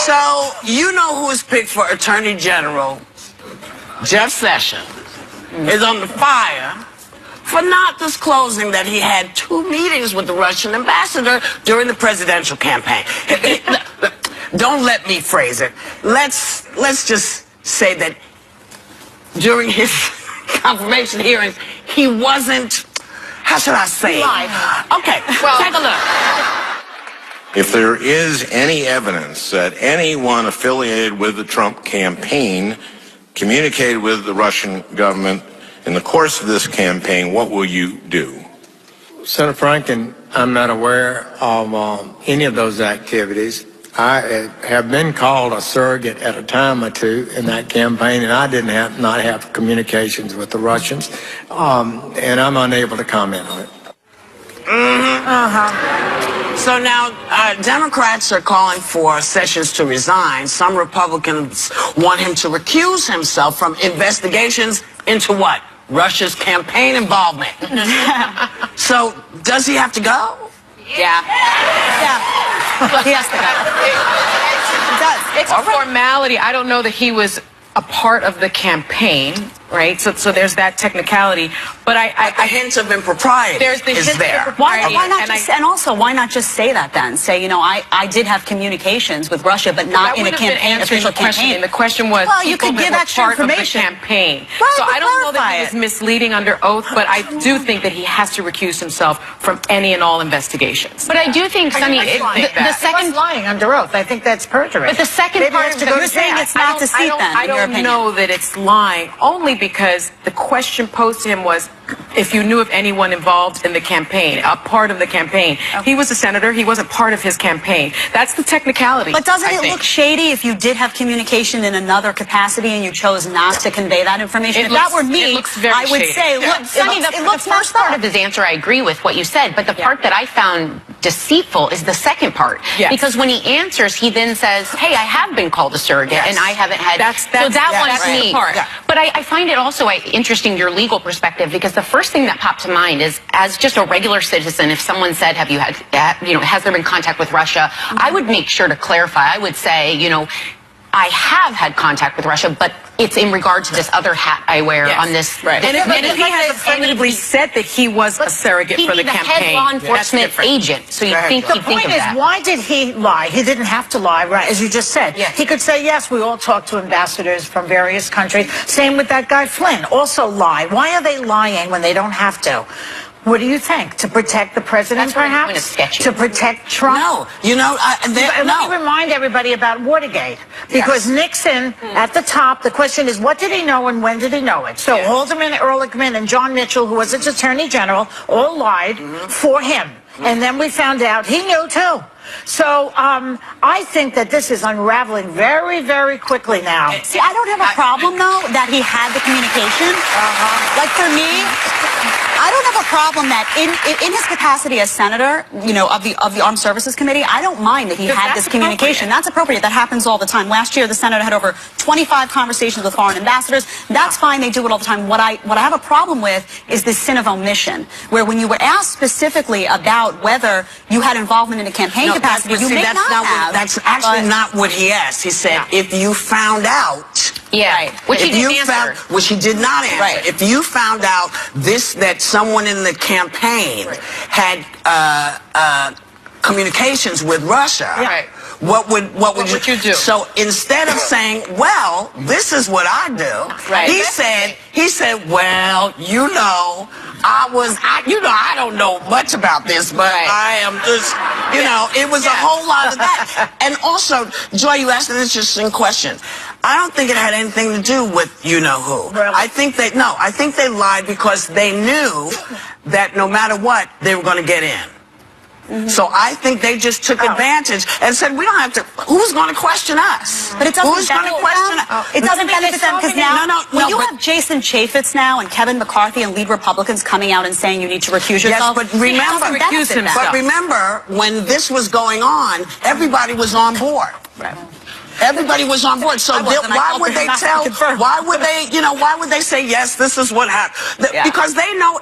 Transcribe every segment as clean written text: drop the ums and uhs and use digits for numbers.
So, you know who was picked for Attorney General? Jeff Sessions is on the fire for not disclosing that he had 2 meetings with the Russian ambassador during the presidential campaign. Don't let me phrase it. Let's just say that during his confirmation hearings, he wasn't, how should I say? Okay, well, take a look. If there is any evidence that anyone affiliated with the Trump campaign communicated with the Russian government in the course of this campaign, what will you do? Senator Franken, I'm not aware of any of those activities. I have been called a surrogate at a time or two in that campaign, and I didn't not have communications with the Russians, and I'm unable to comment on it. So now, Democrats are calling for Sessions to resign. Some Republicans want him to recuse himself from investigations into what? Russia's campaign involvement. So, does he have to go? Yeah. He has to go. It does. It's a formality. I don't know that he was a part of the campaign, right? So there's that technicality. But a hint of impropriety is there. Why not just, and also, why not just say that then? Say, you know, I did have communications with Russia, but not in a campaign, official campaign. The question was, well, you could give extra information. Of the campaign. Well, so I don't know that he was misleading under oath, but I do think that he has to recuse himself from any and all investigations. But I do think, Sunny, the second lying under oath. I think that's perjury. But the second part of you're saying it's not deceit then, I don't know that it's lying, only because the question posed to him was, if you knew of anyone involved in the campaign, a part of the campaign. He was a senator. He wasn't part of his campaign. That's the technicality. But doesn't it look shady if you did have communication in another capacity and you chose not to convey that information? If that were me, I would say, look, Sunny, the first part of his answer, I agree with what you said, but the part that I found deceitful is the second part. Yes. Because when he answers, he then says, hey, I have been called a surrogate, and I haven't had... So that one's me. But I find it also interesting, your legal perspective, because the first thing that popped to mind is, as just a regular citizen, if someone said, have you had, has there been contact with Russia? I would make sure to clarify. I would say, I have had contact with Russia, but it's in regard to this other hat I wear on this. Right. And if he has affirmatively said that he was a surrogate for the campaign, he'd be the head law enforcement agent, so you think he'd think of that. The point is, why did he lie? He didn't have to lie, right, as you just said. He could say, yes, we all talk to ambassadors from various countries. Same with that guy Flynn, also lie. Why are they lying when they don't have to? What do you think? To protect the president, perhaps? To protect Trump? No. Let me remind everybody about Watergate. Because Nixon, at the top, the question is, what did he know and when did he know it? So Haldeman, Ehrlichman, and John Mitchell, who was his attorney general, all lied for him. And then we found out he knew, too. So I think that this is unraveling very, very quickly now. See, I don't have a problem, though, that he had the communication. Like, for me, I don't have a problem that in his capacity as senator, of the Armed Services Committee, I don't mind that he had this communication. That's appropriate. That happens all the time. Last year, the senator had over 25 conversations with foreign ambassadors. That's fine. They do it all the time. What I have a problem with is this sin of omission, where when you were asked specifically about whether you had involvement in a campaign capacity, you may not have. That's actually not what he asked. He said, if you found out... Which he didn't answer. Which he did not answer. If you found out that someone in the campaign had communications with Russia, what would you do? So instead of saying, well, this is what I do, he said, well, I don't know much about this, but I am just, it was a whole lot of that. And also, Joy, you asked an interesting question. I don't think it had anything to do with who. Really? I think they lied because they knew that no matter what, they were going to get in. So I think they just took advantage and said, we don't have to, who's going to question us? But it doesn't benefit them. It doesn't benefit them because now, when you have Jason Chaffetz now and Kevin McCarthy and lead Republicans coming out and saying you need to recuse yourself. Yes, but remember, when this was going on, everybody was on board. Right. Everybody was on board. So why would they tell? Why would they? Why would they say yes? This is what happened. Because they know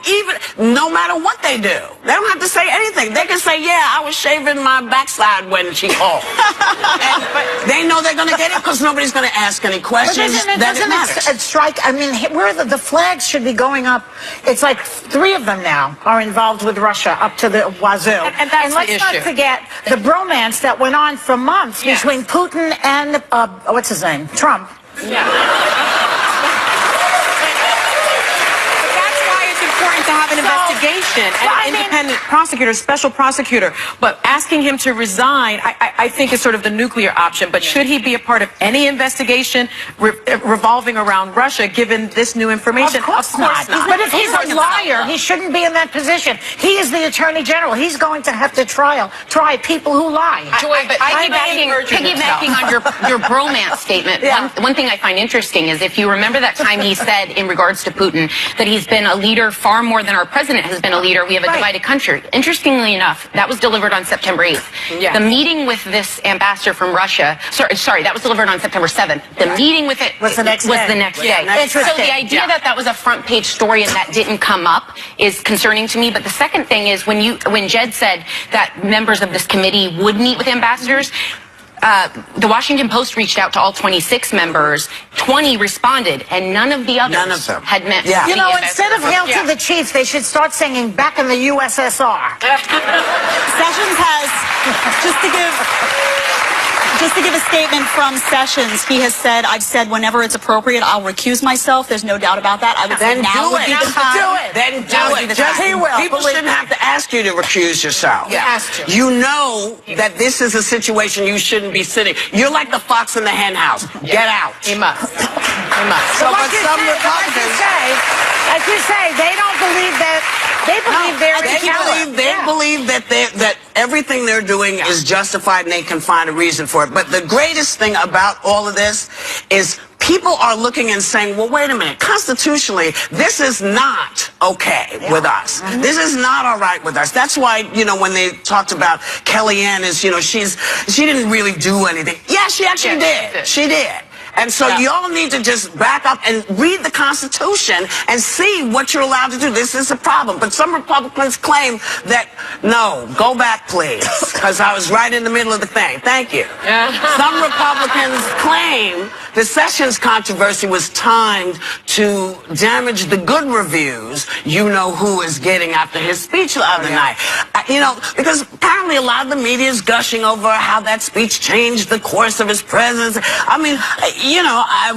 no matter what they do, they don't have to say anything. They can say, "Yeah, I was shaving my backside when she called." And they know they're going to get it because nobody's going to ask any questions. Doesn't it strike? I mean, where the flags should be going up. It's like 3 of them now are involved with Russia up to the wazoo. And that's let's the issue. not forget the bromance that went on for months between Putin and what's his name? Trump. To have an investigation and an independent prosecutor, special prosecutor, but asking him to resign, I think is sort of the nuclear option. But should he be a part of any investigation revolving around Russia, given this new information? Of course not. But if he's a liar, he shouldn't be in that position. He is the Attorney General. He's going to have to try people who lie. Joy, but piggybacking on your bromance statement, one thing I find interesting is if you remember that time he said in regards to Putin that he's been a leader far more than our president has been a leader. We have a divided country. Interestingly enough, that was delivered on September 8th. The meeting with this ambassador from Russia, sorry, that was delivered on September 7th. The meeting with it was the next day. So the idea that was a front page story and that didn't come up is concerning to me. But the second thing is when Jed said that members of this committee would meet with ambassadors, the Washington Post reached out to all 26 members. 20 responded, and none of the others had met. You know, instead of Hail to the Chief, they should start singing Back in the USSR. Sessions has, just to give a statement from Sessions, he has said, I've said whenever it's appropriate, I'll recuse myself. There's no doubt about that. I would say now would be the time. Then do it. People shouldn't have to ask you to recuse yourself. You know that this is a situation you shouldn't be sitting. You're like the fox in the hen house. Get out. He must. So, but some Republicans, like you say, they don't believe that. They believe they believe that everything they're doing is justified and they can find a reason for it. But the greatest thing about all of this is people are looking and saying, well, wait a minute, constitutionally, this is not okay with us. This is not all right with us. That's why, when they talked about Kellyanne she didn't really do anything. Yeah, she actually did. She did. And so y'all need to just back up and read the Constitution and see what you're allowed to do. This is a problem. But some Republicans claim that, no, go back, please, because I was right in the middle of the thing. Thank you. Some Republicans claim the Sessions controversy was timed to damage the good reviews who is getting after his speech the other night. Because apparently a lot of the media is gushing over how that speech changed the course of his presidency. I mean,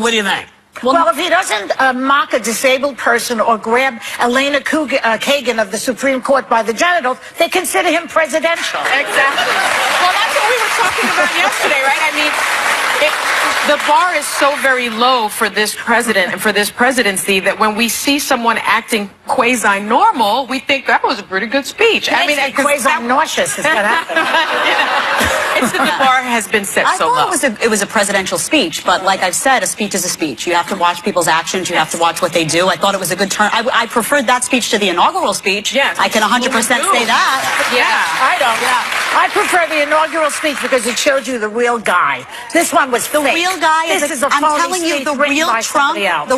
what do you think? Well, if he doesn't mock a disabled person or grab Elena Kagan of the Supreme Court by the genitals, they consider him presidential. Exactly. Well, that's what we were talking about yesterday, right? I mean, the bar is so very low for this president and for this presidency that when we see someone acting quasi-normal, we think that was a pretty good speech. I mean, quasi-nauseous is what happened. It's that the bar has been set so low. I thought it was a presidential speach, but like I've said, a speech is a speech. You have to watch people's actions. You have to watch what they do. I thought it was a good turn. I preferred that speech to the inaugural speech. Yes. I can 100% say that. I don't. I prefer the inaugural speech because it showed you the real guy. This one was fake. The real guy is a I'm telling you, the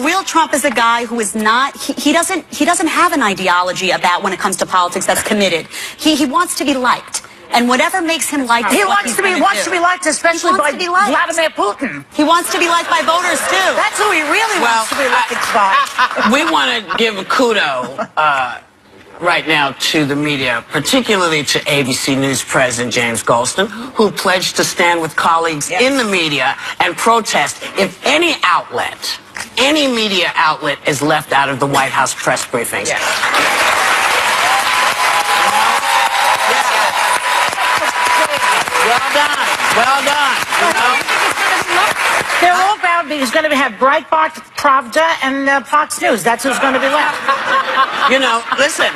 real Trump is a guy who is not, he doesn't have an ideology about when it comes to politics that's committed. He wants to be liked. And whatever makes him liked, he wants to be liked, especially by Vladimir Putin. He wants to be liked by voters too. That's who he really wants to be liked by. We want to give a kudo right now to the media, particularly to ABC News President James Goldston, who pledged to stand with colleagues in the media and protest if any media outlet is left out of the White House press briefings. Well done. They're all bound. He's going to have Breitbart, Pravda, and Fox News. That's who's going to be left. Listen,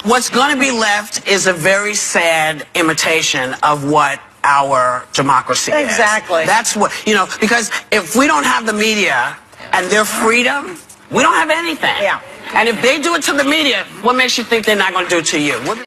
what's going to be left is a very sad imitation of what our democracy is. Exactly. That's what, because if we don't have the media and their freedom, we don't have anything. Yeah. And if they do it to the media, what makes you think they're not going to do it to you?